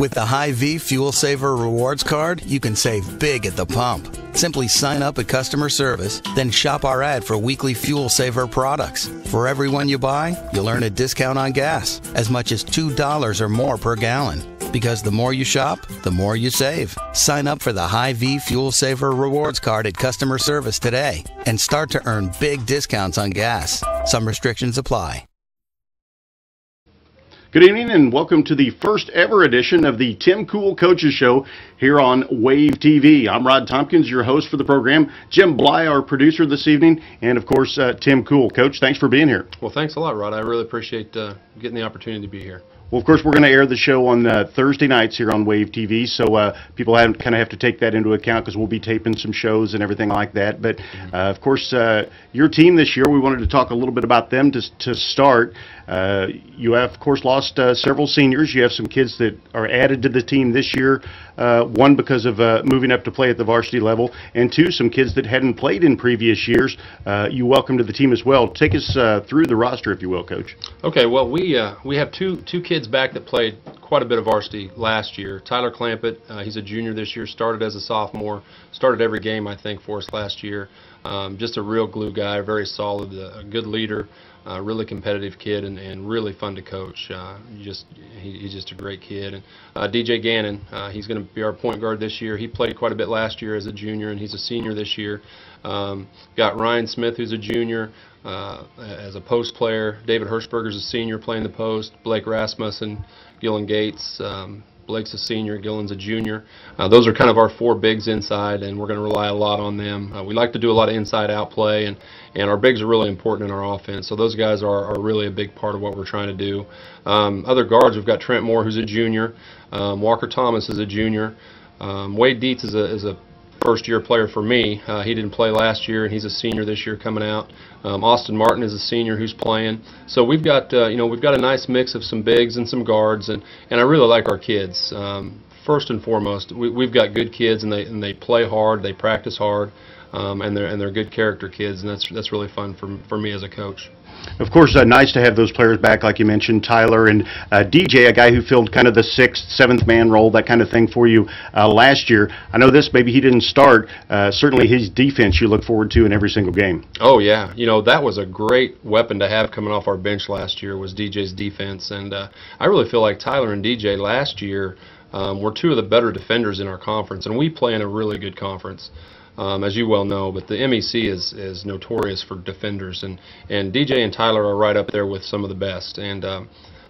With the HyVee Fuel Saver Rewards Card, you can save big at the pump. Simply sign up at customer service, then shop our ad for weekly Fuel Saver products. For every one you buy, you'll earn a discount on gas, as much as $2 or more per gallon. Because the more you shop, the more you save. Sign up for the HyVee Fuel Saver Rewards Card at customer service today and start to earn big discounts on gas. Some restrictions apply. Good evening and welcome to the first ever edition of the Tim Cool Coaches Show here on Wave TV. I'm Rod Tompkins, your host for the program. Jim Bly, our producer this evening, and of course Tim Cool. Coach, thanks for being here. Well, thanks a lot, Rod. I really appreciate getting the opportunity to be here. Well, of course, we're going to air the show on Thursday nights here on Wave TV, so people kind of have to take that into account because we'll be taping some shows and everything like that. But, of course, your team this year, we wanted to talk a little bit about them to start. You have, of course, lost several seniors. You have some kids that are added to the team this year, one because of moving up to play at the varsity level, and two, some kids that hadn't played in previous years. You welcome to the team as well. Take us through the roster, if you will, Coach. Okay, well, we have two kids back that played quite a bit of varsity last year. Tyler Clampett, he's a junior this year, started as a sophomore, started every game, I think, for us last year. Just a real glue guy, very solid, a good leader, really competitive kid, and really fun to coach. He's just a great kid. And DJ Gannon, he's going to be our point guard this year. He played quite a bit last year as a junior, and he's a senior this year. Got Ryan Smith, who's a junior, as a post player. David Hirschberger's a senior playing the post. Blake Rasmussen, Gillen Gates. Blake's a senior, Gillen's a junior. Those are kind of our four bigs inside, and we're going to rely a lot on them. We like to do a lot of inside-out play, and our bigs are really important in our offense. So those guys are really a big part of what we're trying to do. Other guards, we've got Trent Moore, who's a junior. Walker Thomas is a junior. Wade Dietz is a first-year player for me. He didn't play last year, and he's a senior this year coming out. Austin Martin is a senior who's playing. So we've got we've got a nice mix of some bigs and some guards, and I really like our kids. First and foremost, we've got good kids, and they play hard, they practice hard, and they're good character kids, and that's really fun for me as a coach. Of course, nice to have those players back, like you mentioned, Tyler and DJ, a guy who filled kind of the sixth, seventh man role, that kind of thing for you last year. I know this, maybe he didn't start. Certainly his defense you look forward to in every single game. Oh, yeah. That was a great weapon to have coming off our bench last year was DJ's defense. And I really feel like Tyler and DJ last year were two of the better defenders in our conference. And we play in a really good conference. As you well know, but the MEC is notorious for defenders, and DJ and Tyler are right up there with some of the best. And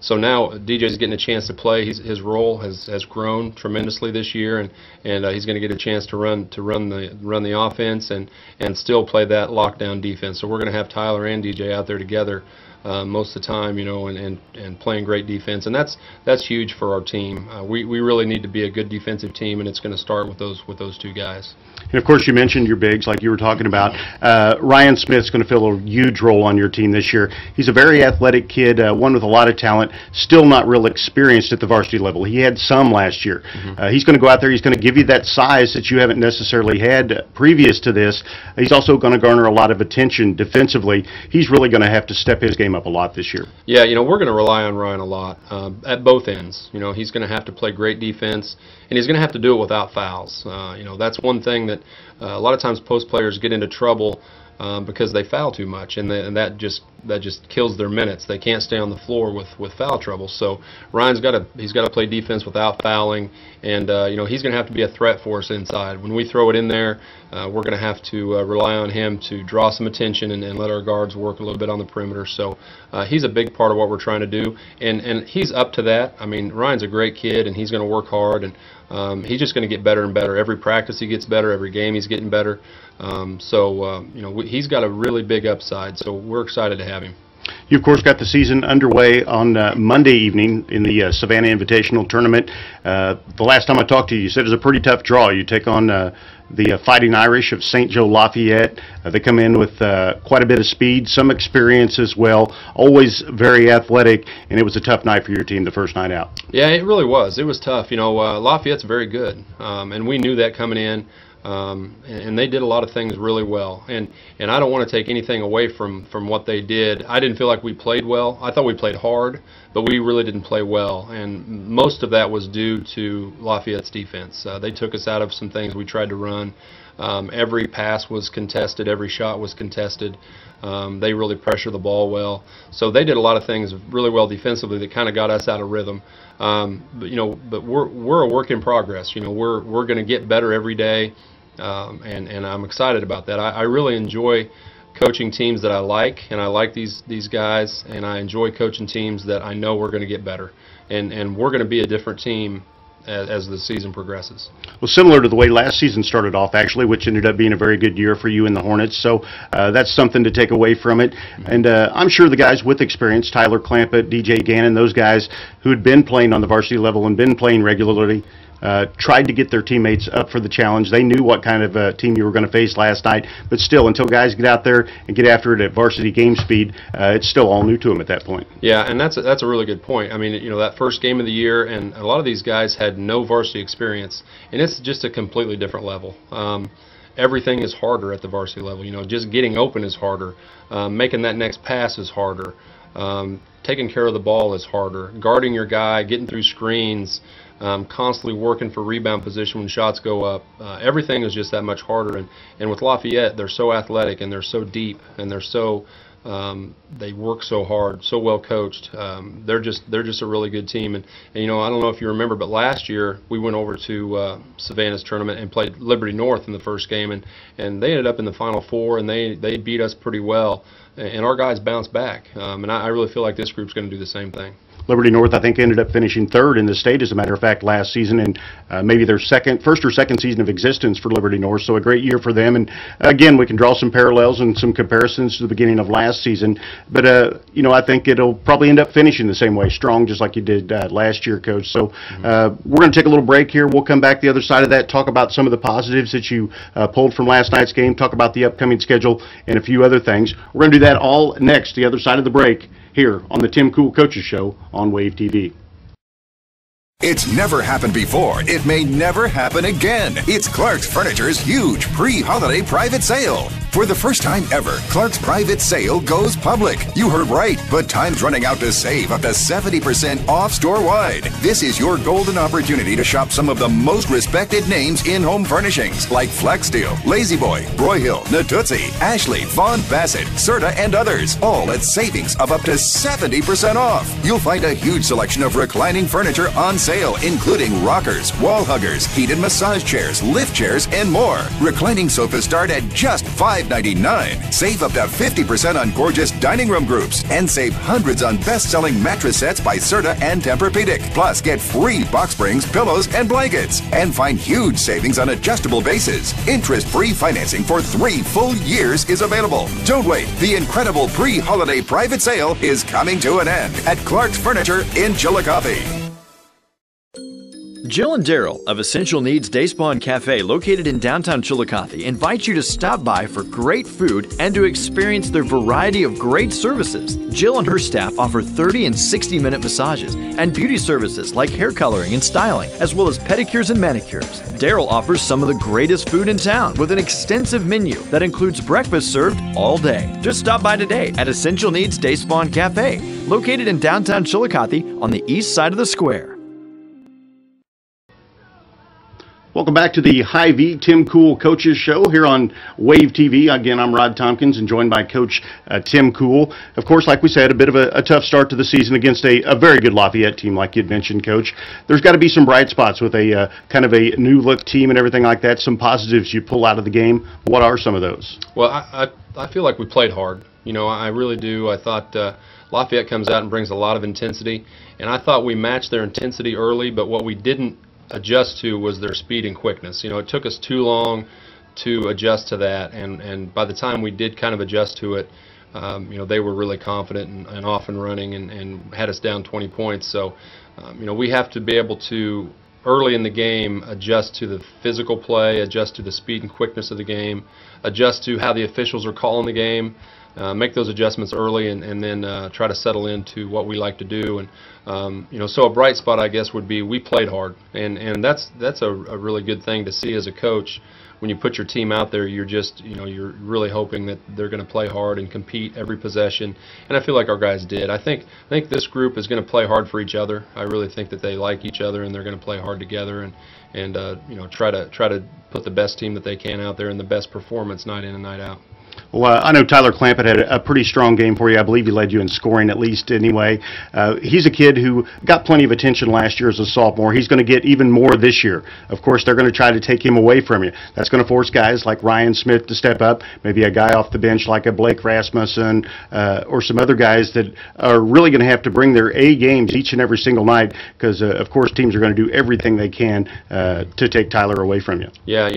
so now DJ's getting a chance to play. His role has grown tremendously this year, and he's going to get a chance to run the offense and still play that lockdown defense. So we're going to have Tyler and DJ out there together most of the time, and playing great defense, and that's huge for our team. We really need to be a good defensive team, and it's going to start with those two guys. And of course, you mentioned your bigs, like you were talking about. Ryan Smith's going to fill a huge role on your team this year. He's a very athletic kid, one with a lot of talent, still not real experienced at the varsity level. He had some last year. He's going to go out there, he's going to give you that size that you haven't necessarily had previous to this. He's also going to garner a lot of attention defensively. He's really going to have to step his game up a lot this year. Yeah, we're going to rely on Ryan a lot at both ends. He's going to have to play great defense, and he's going to have to do it without fouls. That's one thing that a lot of times post players get into trouble because they foul too much, and that just kills their minutes. They can't stay on the floor with foul trouble. So Ryan's got to play defense without fouling, and he's going to have to be a threat for us inside. When we throw it in there, we're going to have to rely on him to draw some attention and let our guards work a little bit on the perimeter. So he's a big part of what we're trying to do, and he's up to that. I mean, Ryan's a great kid, and he's going to work hard, and he's just going to get better and better. Every practice he gets better. Every game he's getting better. He's got a really big upside, so we're excited to have him. You, of course, got the season underway on Monday evening in the Savannah Invitational Tournament. The last time I talked to you, you said it was a pretty tough draw. You take on the Fighting Irish of St. Joe Lafayette. They come in with quite a bit of speed, some experience as well, always very athletic, and it was a tough night for your team the first night out. Yeah, it really was. It was tough. Lafayette's very good, and we knew that coming in. And they did a lot of things really well, and I don't want to take anything away from what they did. I didn't feel like we played well. I thought we played hard, but we really didn't play well, and most of that was due to Lafayette's defense. They took us out of some things we tried to run. Every pass was contested, every shot was contested. They really pressured the ball well, so they did a lot of things really well defensively that kind of got us out of rhythm. But we're a work in progress. We're going to get better every day, and I'm excited about that. I really enjoy coaching teams that I like, and I like these guys, and I enjoy coaching teams that I know we're going to get better, and we're going to be a different team as the season progresses. Well, similar to the way last season started off, actually, which ended up being a very good year for you and the Hornets, so that's something to take away from it. And I'm sure the guys with experience, Tyler Clampett, DJ Gannon, those guys who had been playing on the varsity level and been playing regularly, tried to get their teammates up for the challenge. They knew what kind of team you were going to face last night, but still, until guys get out there and get after it at varsity game speed, it's still all new to them at that point. Yeah, and that's a really good point. I mean, that first game of the year, and a lot of these guys had no varsity experience, and it's just a completely different level. Everything is harder at the varsity level. Just getting open is harder. Making that next pass is harder. Taking care of the ball is harder. Guarding your guy, getting through screens, constantly working for rebound position when shots go up. Everything is just that much harder. And with Lafayette, they're so athletic and they're so deep and they're so they work so hard, so well coached. They're just a really good team. And I don't know if you remember, but last year we went over to Savannah's tournament and played Liberty North in the first game, and they ended up in the Final Four, and they beat us pretty well. And our guys bounced back. And I really feel like this group's going to do the same thing. Liberty North, I think, ended up finishing third in the state, as a matter of fact, last season, and maybe their first or second season of existence for Liberty North, so a great year for them. And again, we can draw some parallels and some comparisons to the beginning of last season, but I think it'll probably end up finishing the same way, strong, just like you did last year, Coach. So we're going to take a little break here. We'll come back the other side of that, talk about some of the positives that you pulled from last night's game, talk about the upcoming schedule, and a few other things. We're going to do that all next, the other side of the break, here on the Tim Cool Coaches Show on Wave TV. It's never happened before. It may never happen again. It's Clark's Furniture's huge pre-holiday private sale. For the first time ever, Clark's private sale goes public. You heard right, but time's running out to save up to 70% off store-wide. This is your golden opportunity to shop some of the most respected names in home furnishings like Flexsteel, La-Z Boy, Broyhill, Natuzzi, Ashley, Von Bassett, Serta, and others, all at savings of up to 70% off. You'll find a huge selection of reclining furniture on sale, including rockers, wall huggers, heated massage chairs, lift chairs, and more. Reclining sofas start at just $5.99. Save up to 50% on gorgeous dining room groups and save hundreds on best-selling mattress sets by Serta and Tempur-Pedic. Plus, get free box springs, pillows, and blankets. And find huge savings on adjustable bases. Interest-free financing for 3 full years is available. Don't wait. The incredible pre-holiday private sale is coming to an end at Clark's Furniture in Chillicothe. Jill and Daryl of Essential Needs Day Spa and Cafe, located in downtown Chillicothe, invite you to stop by for great food and to experience their variety of great services. Jill and her staff offer 30 and 60-minute massages and beauty services like hair coloring and styling, as well as pedicures and manicures. Daryl offers some of the greatest food in town with an extensive menu that includes breakfast served all day. Just stop by today at Essential Needs Day Spa and Cafe, located in downtown Chillicothe on the east side of the square. Welcome back to the HyVee Tim Cool Coaches Show here on Wave TV. Again, I'm Rod Tompkins and joined by Coach Tim Cool. Of course, like we said, a bit of a tough start to the season against a very good Lafayette team, like you'd mentioned, Coach. There's got to be some bright spots with a kind of a new-look team and everything like that, some positives you pull out of the game. What are some of those? Well, I feel like we played hard. I really do. I thought Lafayette comes out and brings a lot of intensity, and I thought we matched their intensity early, but what we didn't adjust to was their speed and quickness. It took us too long to adjust to that, and by the time we did kind of adjust to it, they were really confident and off and running and had us down 20 points. So, we have to be able to, early in the game, adjust to the physical play, adjust to the speed and quickness of the game, adjust to how the officials are calling the game. make those adjustments early, and then try to settle into what we like to do. And so a bright spot, I guess, would be we played hard, and that's a really good thing to see as a coach. When you put your team out there, you're just, you're really hoping that they're going to play hard and compete every possession. And I feel like our guys did. I think this group is going to play hard for each other. I really think that they like each other and they're going to play hard together and try to put the best team that they can out there and the best performance night in and night out. Well, I know Tyler Clampett had a pretty strong game for you. I believe he led you in scoring at least anyway. He's a kid who got plenty of attention last year as a sophomore. He's going to get even more this year. Of course, they're going to try to take him away from you. That's going to force guys like Ryan Smith to step up, maybe a guy off the bench like a Blake Rasmussen or some other guys that are really going to have to bring their A games each and every single night because, of course, teams are going to do everything they can to take Tyler away from you. Yeah,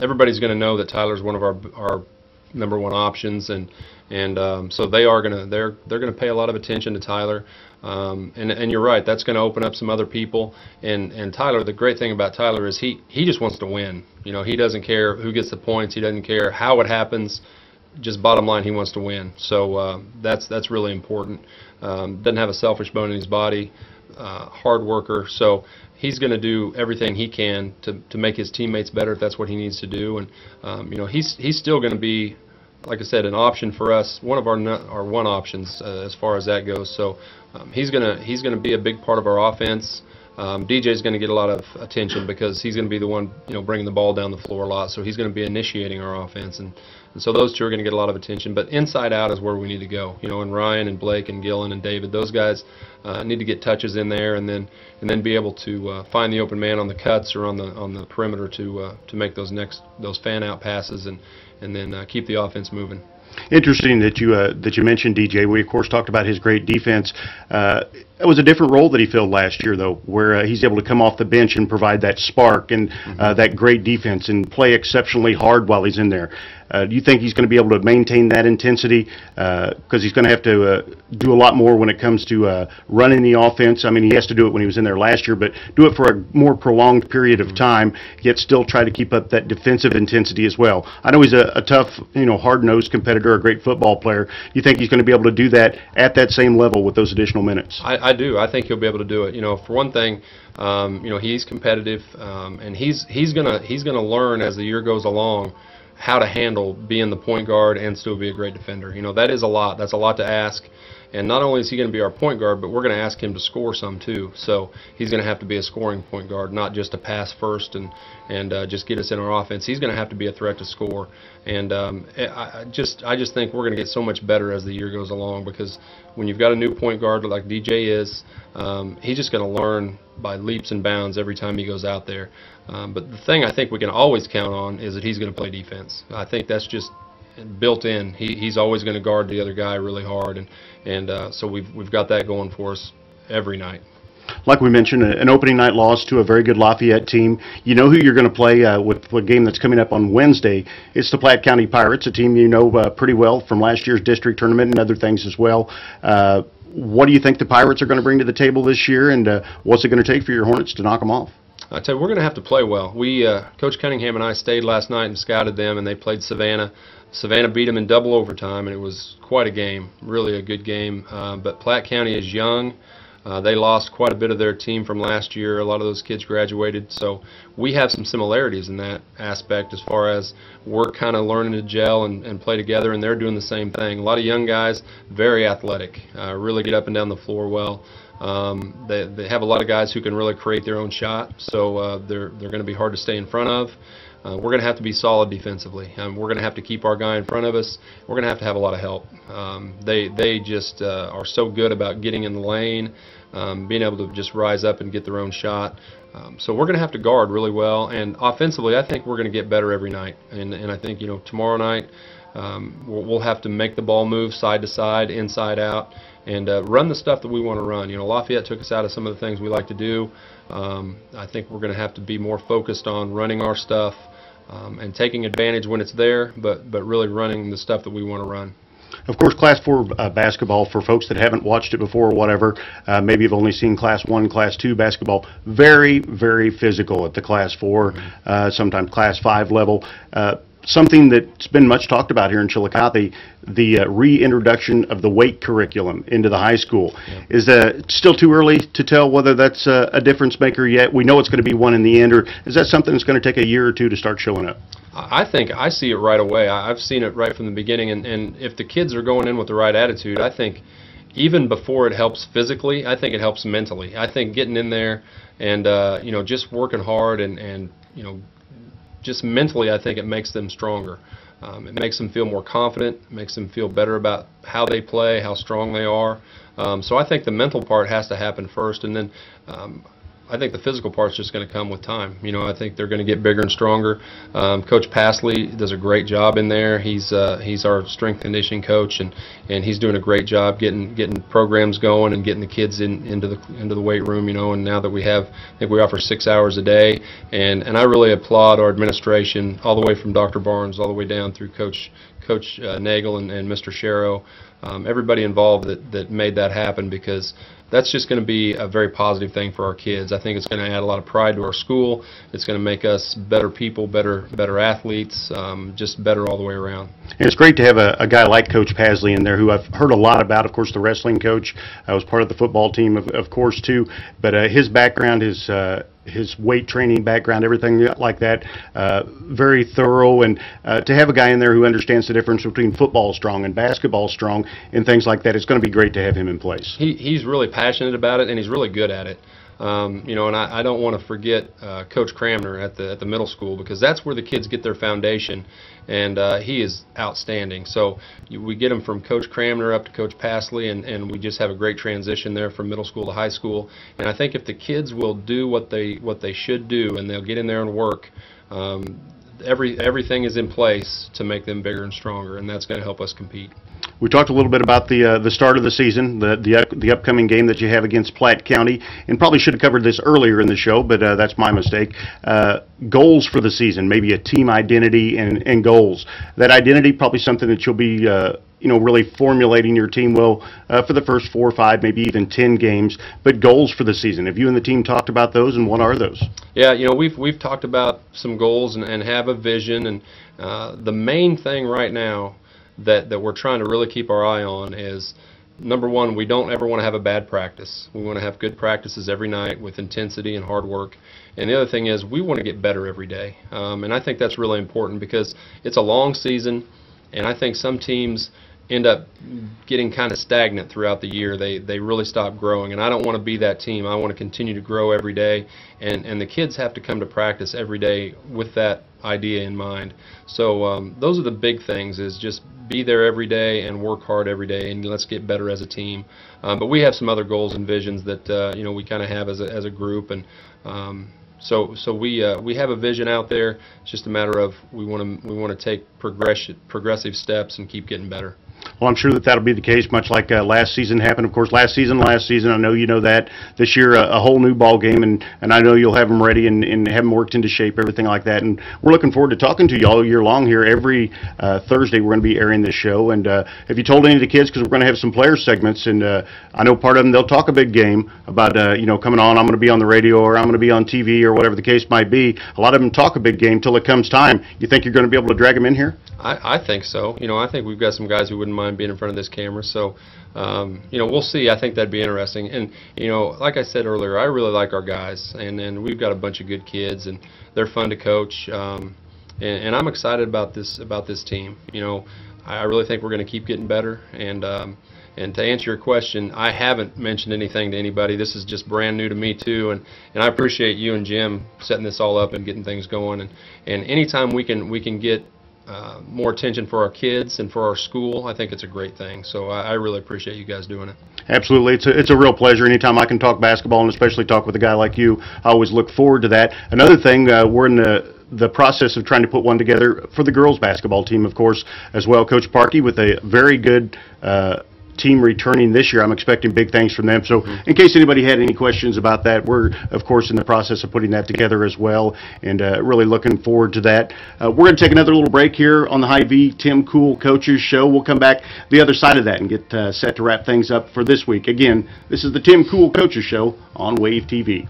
everybody's going to know that Tyler's one of our #1 options, and so they're going to pay a lot of attention to Tyler, and you're right, that's going to open up some other people, and Tyler, the great thing about Tyler is he just wants to win. He doesn't care who gets the points, he doesn't care how it happens, just bottom line, he wants to win. So that's really important. Doesn't have a selfish bone in his body, hard worker, so he's going to do everything he can to make his teammates better if that's what he needs to do. And he's still going to be, like I said, an option for us, one of our one options as far as that goes. So he's going to be a big part of our offense. DJ's going to get a lot of attention because he's going to be the one bringing the ball down the floor a lot. So he's going to be initiating our offense, and so those two are going to get a lot of attention. But inside out is where we need to go. And Ryan and Blake and Gillen and David, those guys need to get touches in there, and then be able to find the open man on the cuts or on the perimeter to make those fan out passes and then keep the offense moving. Interesting that you mentioned DJ. We of course talked about his great defense. It was a different role that he filled last year, though, where he's able to come off the bench and provide that spark and that great defense and play exceptionally hard while he's in there. Do you think he's going to be able to maintain that intensity? Because he's going to have to do a lot more when it comes to running the offense. I mean, he has to do it when he was in there last year, but do it for a more prolonged period of time, yet still try to keep up that defensive intensity as well. I know he's a tough, hard-nosed competitor, a great football player. Do you think he's going to be able to do that at that same level with those additional minutes? I do. I think he'll be able to do it. For one thing, he's competitive, and he's gonna learn as the year goes along how to handle being the point guard and still be a great defender. That is a lot. That's a lot to ask. And not only is he going to be our point guard, but we're going to ask him to score some too. So he's going to have to be a scoring point guard, not just a pass first and just get us in our offense. He's going to have to be a threat to score. And I just think we're going to get so much better as the year goes along, because when you've got a new point guard like DJ is, he's just going to learn by leaps and bounds every time he goes out there. But the thing I think we can always count on is that he's going to play defense. I think that's just built in. He's always going to guard the other guy really hard, and so we've got that going for us every night. Like we mentioned, an opening night loss to a very good Lafayette team. You know who you're going to play with the game that's coming up on Wednesday. It's the Platte County Pirates, a team you know pretty well from last year's district tournament and other things as well. What do you think the Pirates are going to bring to the table this year, and what's it going to take for your Hornets to knock them off? I tell you, we're going to have to play well. Coach Cunningham and I stayed last night and scouted them, and they played Savannah. Savannah beat them in double overtime, and it was quite a game, really a good game. But Platte County is young. They lost quite a bit of their team from last year. A lot of those kids graduated, so we have some similarities in that aspect as far as we're kind of learning to gel and play together, and they're doing the same thing. A lot of young guys, very athletic, really get up and down the floor well. They have a lot of guys who can really create their own shot, so they're going to be hard to stay in front of. We're going to have to be solid defensively. We're going to have to keep our guy in front of us. We're going to have a lot of help. They just are so good about getting in the lane, being able to just rise up and get their own shot. So we're going to have to guard really well. And offensively, I think we're going to get better every night. And I think tomorrow night we'll have to make the ball move side to side, inside out, and run the stuff that we want to run. Lafayette took us out of some of the things we like to do. I think we're going to have to be more focused on running our stuff and taking advantage when it's there, but really running the stuff that we want to run. Of course, Class 4 basketball, for folks that haven't watched it before or whatever, maybe have only seen Class 1, Class 2 basketball, very, very physical at the Class 4, sometimes Class 5 level. something that's been much talked about here in Chillicothe, the reintroduction of the weight curriculum into the high school. Yeah. Is it still too early to tell whether that's a difference maker yet? We know it's going to be one in the end, or is that something that's going to take a year or two to start showing up? I think I see it right away. I've seen it right from the beginning, and if the kids are going in with the right attitude, I think even before it helps physically, I think it helps mentally. I think getting in there and just working hard and just mentally, I think it makes them stronger. It makes them feel more confident, makes them feel better about how they play, how strong they are. So I think the mental part has to happen first, and then I think the physical part's just going to come with time. I think they're going to get bigger and stronger. Coach Passley does a great job in there. He's our strength conditioning coach, and he's doing a great job getting programs going and getting the kids into the weight room. And now that I think we offer 6 hours a day, and I really applaud our administration all the way from Dr. Barnes all the way down through Coach Nagel and Mr. Sharrow, everybody involved that made that happen, because that's just going to be a very positive thing for our kids. I think it's going to add a lot of pride to our school. It's going to make us better people, better athletes, just better all the way around. And it's great to have a guy like Coach Passley in there, who I've heard a lot about. Of course, the wrestling coach. I was part of the football team, of course, too. But his background, his weight training background, everything like that, very thorough. And to have a guy in there who understands the difference between football strong and basketball strong and things like that, it's going to be great to have him in place. He's really passionate about it, and he's really good at it. And I don't want to forget Coach Cramner at the middle school, because that's where the kids get their foundation, and he is outstanding. So we get them from Coach Cramner up to Coach Passley, and we just have a great transition there from middle school to high school. And I think if the kids will do what they should do, and they'll get in there and work, everything is in place to make them bigger and stronger, and that's going to help us compete. We talked a little bit about the start of the season, the upcoming game that you have against Platte County, and probably should have covered this earlier in the show, but that's my mistake. Goals for the season, maybe a team identity and goals. That identity, probably something that you'll be really formulating your team will for the first 4 or 5, maybe even 10 games. But goals for the season, have you and the team talked about those, and what are those? Yeah, we've talked about some goals and have a vision, and the main thing right now that we're trying to really keep our eye on is, number one, we don't ever want to have a bad practice. We want to have good practices every night with intensity and hard work. And the other thing is, we want to get better every day. And I think that's really important, because it's a long season, and I think some teams end up getting kind of stagnant throughout the year. They really stop growing, and I don't want to be that team. I want to continue to grow every day, and the kids have to come to practice every day with that idea in mind. So those are the big things, is just be there every day and work hard every day, and let's get better as a team. But we have some other goals and visions that we kind of have as a group, and so we have a vision out there. It's just a matter of we want to take progressive steps and keep getting better. Well, I'm sure that'll be the case, much like last season happened. Of course, last season, I know you know that. This year, a whole new ball game, and I know you'll have them ready and have them worked into shape, everything like that. And we're looking forward to talking to you all year long here. Every Thursday, we're going to be airing this show. And have you told any of the kids, because we're going to have some player segments, and I know part of them, they'll talk a big game about, coming on, I'm going to be on the radio, or I'm going to be on TV, or whatever the case might be. A lot of them talk a big game till it comes time. You think you're going to be able to drag them in here? I think so. I think we've got some guys who wouldn't mind being in front of this camera. So, we'll see. I think that'd be interesting. And, like I said earlier, I really like our guys, and we've got a bunch of good kids, and they're fun to coach. And I'm excited about this team. I really think we're going to keep getting better. And to answer your question, I haven't mentioned anything to anybody. This is just brand new to me too, and I appreciate you and Jim setting this all up and getting things going. And anytime we can get more attention for our kids and for our school, I think it's a great thing. So I really appreciate you guys doing it. Absolutely. It's a real pleasure. Anytime I can talk basketball, and especially talk with a guy like you, I always look forward to that. Another thing, we're in the process of trying to put one together for the girls basketball team, of course, as well. Coach Parkey with a very good team returning this year. I'm expecting big things from them. So in case anybody had any questions about that, we're, of course, in the process of putting that together as well, and really looking forward to that. We're going to take another little break here on the HyVee Tim Cool Coaches Show. We'll come back the other side of that and get set to wrap things up for this week. Again, this is the Tim Cool Coaches Show on Wave TV.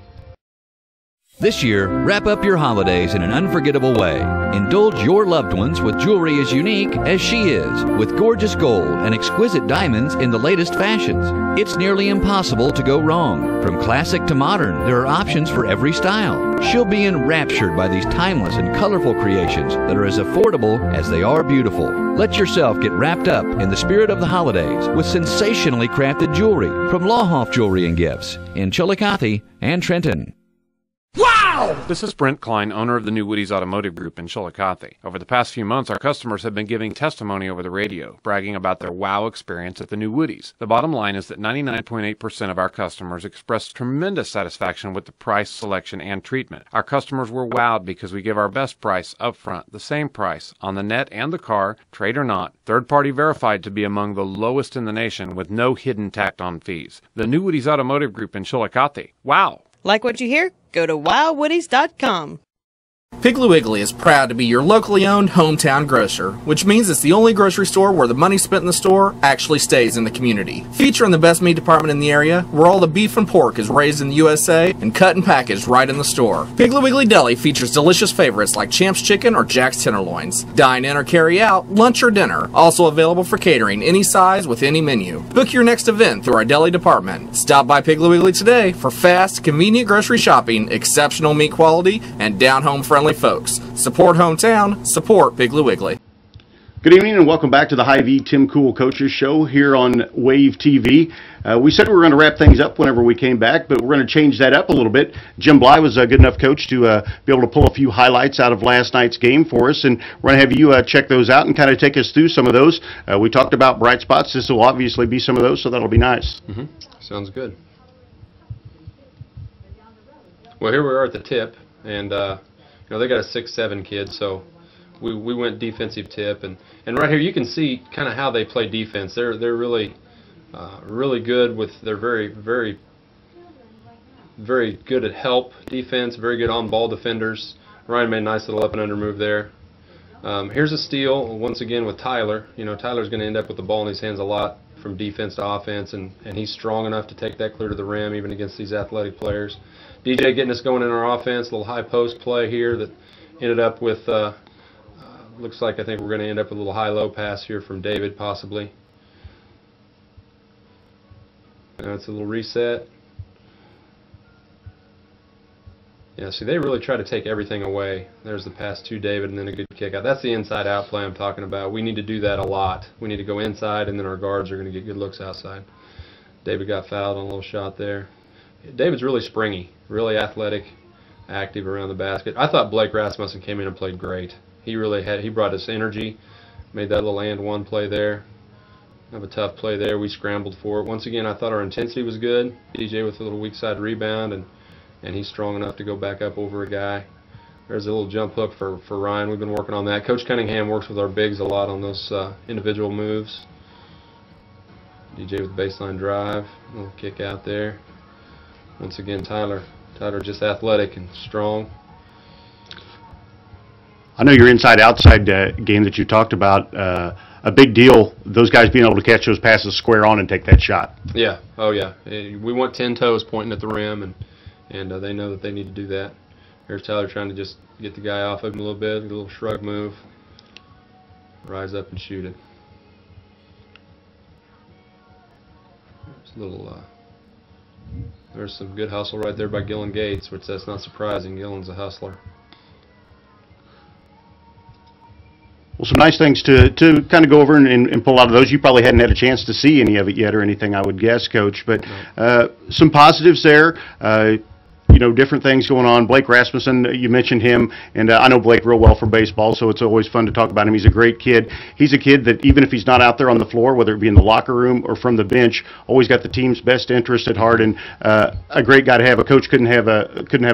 This year, wrap up your holidays in an unforgettable way. Indulge your loved ones with jewelry as unique as she is, with gorgeous gold and exquisite diamonds in the latest fashions. It's nearly impossible to go wrong. From classic to modern, there are options for every style. She'll be enraptured by these timeless and colorful creations that are as affordable as they are beautiful. Let yourself get wrapped up in the spirit of the holidays with sensationally crafted jewelry from Lawhoff Jewelry and Gifts in Chillicothe and Trenton. This is Brent Klein, owner of the New Woody's Automotive Group in Chillicothe. Over the past few months, our customers have been giving testimony over the radio, bragging about their wow experience at the New Woody's. The bottom line is that 99.8% of our customers expressed tremendous satisfaction with the price, selection, and treatment. Our customers were wowed because we give our best price up front, the same price, on the net and the car, trade or not, third-party verified to be among the lowest in the nation with no hidden tacked-on fees. The New Woody's Automotive Group in Chillicothe. Wow! Like what you hear? Go to wildwoodies.com. Piggly Wiggly is proud to be your locally owned hometown grocer, which means it's the only grocery store where the money spent in the store actually stays in the community. Featuring the best meat department in the area, where all the beef and pork is raised in the USA and cut and packaged right in the store. Piggly Wiggly Deli features delicious favorites like Champ's Chicken or Jack's Tenderloins. Dine in or carry out, lunch or dinner. Also available for catering any size with any menu. Book your next event through our deli department. Stop by Piggly Wiggly today for fast, convenient grocery shopping, exceptional meat quality, and down-home friendly folks. Support hometown, support Piggly Wiggly. Good evening and welcome back to the HyVee Tim Cool Coaches Show here on Wave TV. We said we were going to wrap things up whenever we came back, but we're going to change that up a little bit. Jim Bly was a good enough coach to be able to pull a few highlights out of last night's game for us, and we're going to have you check those out and kind of take us through some of those. We talked about bright spots. This will obviously be some of those, so that'll be nice. Sounds good. Well, here we are at the tip, and you know, they got a 6'7" kid, so we went defensive tip, and right here you can see kind of how they play defense. They're really really good with. They're very good at help defense. Very good on ball defenders. Ryan made a nice little up and under move there. Here's a steal once again with Tyler. You know, Tyler's going to end up with the ball in his hands a lot from defense to offense, and he's strong enough to take that clear to the rim even against these athletic players. DJ getting us going in our offense, a little high post play here that ended up with, looks like I think we're going to end up with a little high-low pass here from David possibly. Now it's a little reset. Yeah, see, they really try to take everything away. There's the pass to David and then a good kick out. That's the inside-out play I'm talking about. We need to do that a lot. We need to go inside, and then our guards are going to get good looks outside. David got fouled on a little shot there. David's really springy, really athletic, active around the basket. I thought Blake Rasmussen came in and played great. He brought us energy, made that little and one play there. Have a tough play there. We scrambled for it. Once again, I thought our intensity was good. DJ with a little weak side rebound, and he's strong enough to go back up over a guy. There's a little jump hook for Ryan. We've been working on that. Coach Cunningham works with our bigs a lot on those individual moves. DJ with the baseline drive, a little kick out there. Once again, Tyler just athletic and strong. I know your inside-outside game that you talked about, a big deal, those guys being able to catch those passes square on and take that shot. Yeah, oh yeah. We want 10 toes pointing at the rim, and they know that they need to do that. Here's Tyler trying to just get the guy off of him a little bit, a little shrug move, rise up and shoot it. There's a little, there's some good hustle right there by Gillen Gates, which that's not surprising. Gillen's a hustler. Well, some nice things to kind of go over and pull out of those. You probably hadn't had a chance to see any of it yet or anything, I would guess, Coach. But some positives there. You know, different things going on. Blake Rasmussen, you mentioned him, and I know Blake real well from baseball, so it's always fun to talk about him. He's a great kid. He's a kid that even if he's not out there on the floor, whether it be in the locker room or from the bench, always got the team's best interest at heart, and a great guy to have. A coach couldn't have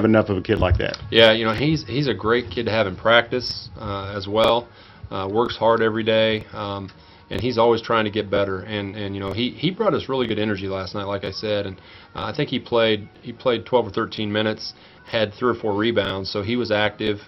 enough of a kid like that. Yeah, you know, he's a great kid to have in practice as well. Works hard every day. And he's always trying to get better, and you know, he brought us really good energy last night, like I said, and I think he played 12 or 13 minutes, had 3 or 4 rebounds, so he was active.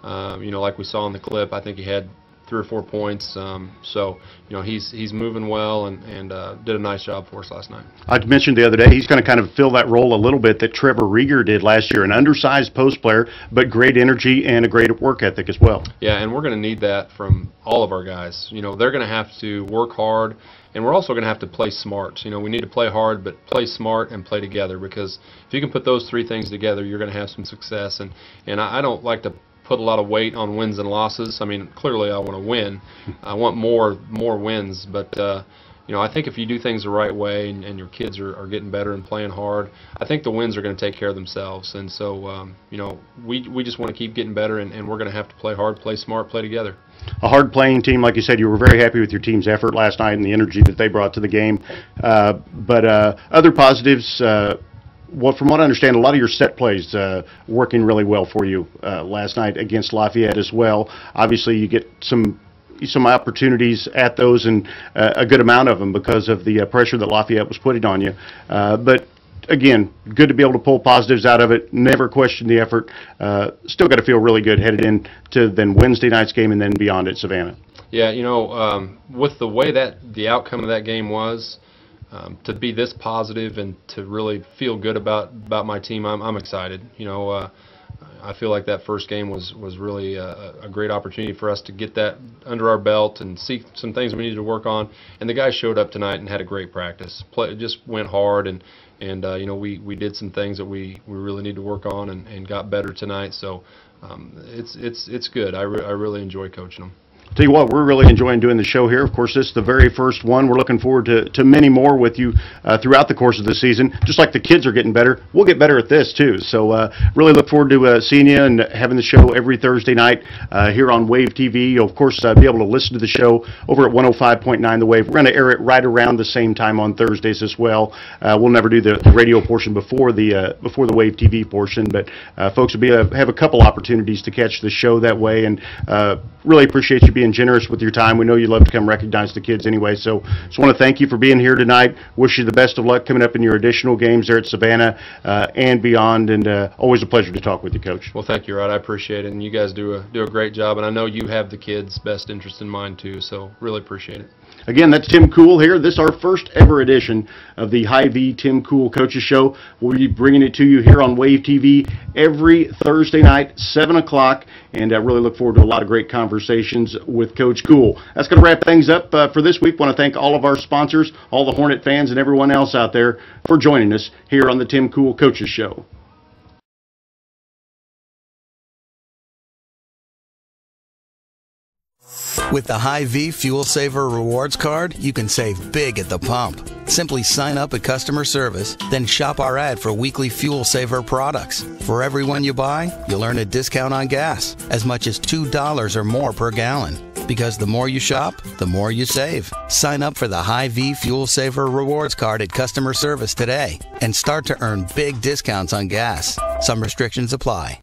You know, like we saw in the clip, I think he had 3 or 4 points. So, he's moving well and did a nice job for us last night. I mentioned the other day he's going to kind of fill that role a little bit that Trevor Rieger did last year, an undersized post player, but great energy and a great work ethic as well. Yeah, and we're going to need that from all of our guys. They're going to have to work hard, and we're also going to have to play smart. We need to play hard, but play smart and play together, because if you can put those 3 things together, you're going to have some success. And I don't like to put a lot of weight on wins and losses. I mean, clearly I want to win. I want more wins, but I think if you do things the right way and your kids are getting better and playing hard, I think the wins are going to take care of themselves. And so, we just want to keep getting better, and we're going to have to play hard, play smart, play together. A hard-playing team, like you said. You were very happy with your team's effort last night and the energy that they brought to the game. But other positives, from what I understand, a lot of your set plays working really well for you last night against Lafayette as well. Obviously, you get some opportunities at those, and a good amount of them because of the pressure that Lafayette was putting on you. But again, good to be able to pull positives out of it. Never question the effort. Still got to feel really good headed into then Wednesday night's game and then beyond at Savannah. Yeah, with the way that the outcome of that game was, to be this positive and to really feel good about my team, I'm excited. I feel like that first game was really a great opportunity for us to get that under our belt and see some things we needed to work on. And the guys showed up tonight and had a great practice. Just went hard, and we did some things that we really need to work on and got better tonight. So it's good. I really enjoy coaching them. Tell you what, we're really enjoying doing the show here. Of course, this is the very first one. We're looking forward to many more with you throughout the course of the season. Just like the kids are getting better, we'll get better at this too. So really look forward to seeing you and having the show every Thursday night here on Wave TV. You'll, of course, be able to listen to the show over at 105.9 The Wave. We're going to air it right around the same time on Thursdays as well. We'll never do the radio portion before the Wave TV portion, but folks will have a couple opportunities to catch the show that way, and really appreciate you being generous with your time. We know you love to come recognize the kids anyway, so just want to thank you for being here tonight. Wish you the best of luck coming up in your additional games there at Savannah and beyond, and always a pleasure to talk with you, Coach. Well, thank you, Rod. I appreciate it, and you guys do a great job, and I know you have the kids' best interest in mind too, so really appreciate it. Again, that's Tim Cool here. This is our first ever edition of the HyVee Tim Cool Coaches Show. We'll be bringing it to you here on Wave TV every Thursday night, 7 o'clock, and I really look forward to a lot of great conversations with Coach Cool. That's going to wrap things up for this week. I want to thank all of our sponsors, all the Hornet fans, and everyone else out there for joining us here on the Tim Cool Coaches Show. With the HyVee Fuel Saver Rewards Card, you can save big at the pump. Simply sign up at customer service, then shop our ad for weekly Fuel Saver products. For every one you buy, you'll earn a discount on gas, as much as $2 or more per gallon. Because the more you shop, the more you save. Sign up for the HyVee Fuel Saver Rewards Card at customer service today and start to earn big discounts on gas. Some restrictions apply.